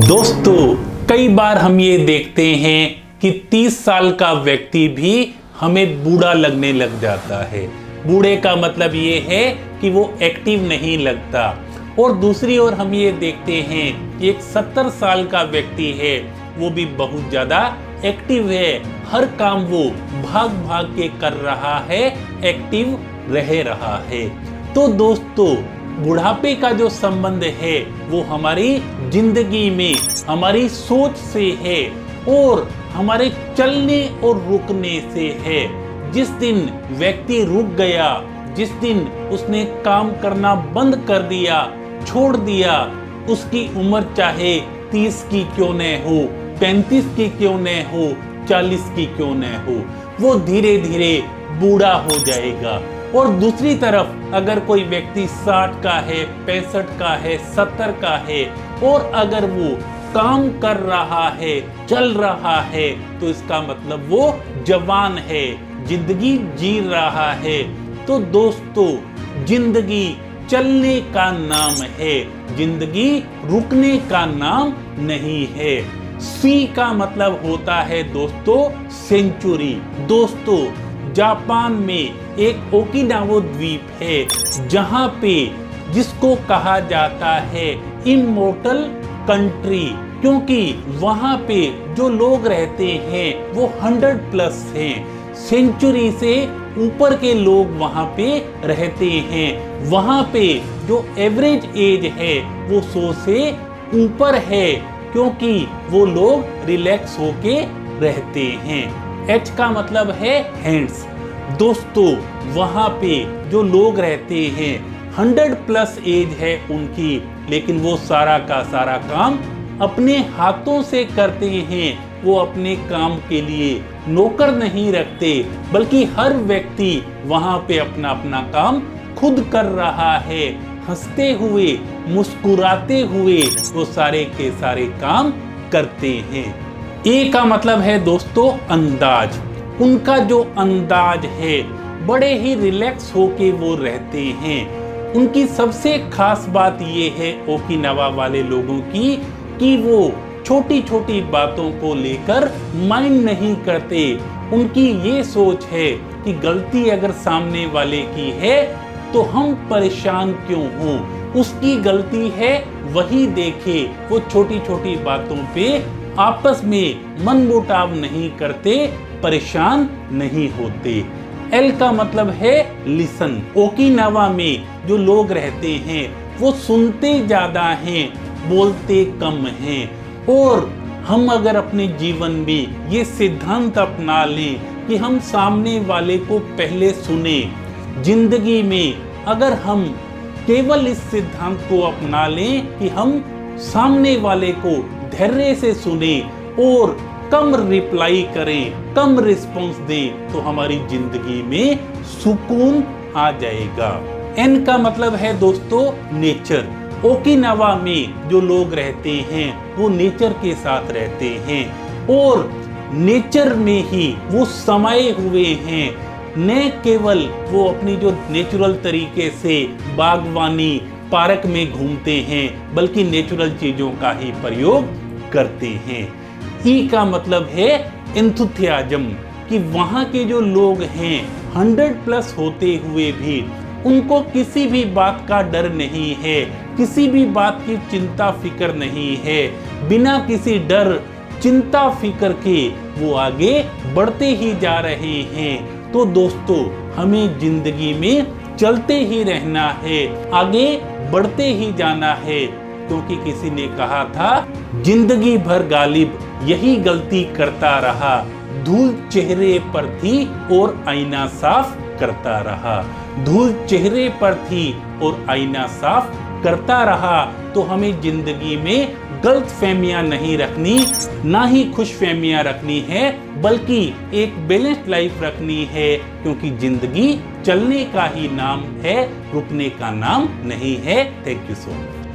दोस्तों, कई बार हम ये देखते हैं कि 30 साल का व्यक्ति भी हमें बूढ़ा लगने लग जाता है। बूढ़े का मतलब ये है कि वो एक्टिव नहीं लगता। और दूसरी ओर हम ये देखते हैं कि एक 70 साल का व्यक्ति है, वो भी बहुत ज़्यादा एक्टिव है। हर काम वो भाग भाग के कर रहा है, एक्टिव रह रहा है। तो दोस्तों, बुढ़ापे का जो संबंध है वो हमारी जिंदगी में हमारी सोच से है और हमारे चलने और रुकने से है। जिस दिन व्यक्ति रुक गया, जिस दिन उसने काम करना बंद कर दिया, छोड़ दिया, उसकी उम्र चाहे 30 की क्यों न हो, 35 की क्यों न हो, 40 की क्यों न हो, वो धीरे धीरे बूढ़ा हो जाएगा। और दूसरी तरफ अगर कोई व्यक्ति 60 का है, 65 का है, 70 का है और अगर वो काम कर रहा है, चल रहा है, तो इसका मतलब वो जवान है, जिंदगी जी रहा है। तो दोस्तों, जिंदगी चलने का नाम है, जिंदगी रुकने का नाम नहीं है। सी का मतलब होता है दोस्तों सेंचुरी। दोस्तों, जापान में एक ओकिनावा द्वीप है जहां पे जिसको कहा जाता है इमोर्टल कंट्री, क्योंकि वहां पे जो लोग रहते हैं वो 100+ हैं। सेंचुरी से ऊपर के लोग वहां पे रहते हैं। वहां पे जो एवरेज एज है वो 100 से ऊपर है, क्योंकि वो लोग रिलैक्स होके रहते हैं। एच का मतलब है हैंड्स। दोस्तों, वहां पे जो लोग रहते हैं 100+ एज है उनकी, लेकिन वो सारा का सारा काम अपने हाथों से करते हैं। वो अपने काम के लिए नौकर नहीं रखते, बल्कि हर व्यक्ति वहां पे अपना अपना काम खुद कर रहा है। हंसते हुए, मुस्कुराते हुए वो सारे के सारे काम करते हैं। ए का मतलब है दोस्तों अंदाज। उनका जो अंदाज है, बड़े ही रिलैक्स होके वो रहते हैं। उनकी सबसे खास बात ये है ओकिनावा वाले लोगों की कि वो छोटी छोटी बातों को लेकर माइंड नहीं करते। उनकी ये सोच है कि गलती अगर सामने वाले की है तो हम परेशान क्यों हों, उसकी गलती है वही देखे। वो छोटी छोटी बातों पे आपस में मनमुटाव नहीं करते, परेशान नहीं होते। एल का मतलब है लिसन। ओकिनावा में जो लोग रहते हैं वो सुनते ज्यादा हैं, बोलते कम हैं। और हम अगर अपने जीवन में ये सिद्धांत अपना लें कि हम सामने वाले को पहले सुने, जिंदगी में अगर हम केवल इस सिद्धांत को अपना लें कि हम सामने वाले को धैर्य से सुने और कम रिप्लाई करें, कम रिस्पॉन्स दें, तो हमारी जिंदगी में सुकून आ जाएगा। एन का मतलब है दोस्तों नेचर। ओकिनावा में जो लोग रहते हैं वो नेचर के साथ रहते हैं और नेचर में ही वो समाये हुए हैं। न केवल वो अपनी जो नेचुरल तरीके से बागवानी, पार्क में घूमते हैं, बल्कि नेचुरल चीजों का ही प्रयोग करते हैं। ई का मतलब है एंथुसियाज्म, कि वहाँ के जो लोग हैं 100+ होते हुए भी उनको किसी भी बात का डर नहीं है, किसी भी बात की चिंता फिक्र नहीं है। बिना किसी डर, चिंता फिक्र के वो आगे बढ़ते ही जा रहे हैं। तो दोस्तों, हमें जिंदगी में चलते ही रहना है, आगे बढ़ते ही जाना है, क्योंकि किसी ने कहा था जिंदगी भर गालिब यही गलती करता रहा, धूल चेहरे पर थी और आईना साफ करता रहा। धूल चेहरे पर थी और आईना साफ करता रहा। तो हमें जिंदगी में गलत फहमियां नहीं रखनी, ना ही खुश फहमियां रखनी है, बल्कि एक बैलेंस्ड लाइफ रखनी है, क्योंकि जिंदगी चलने का ही नाम है, रुकने का नाम नहीं है। Thank you so much.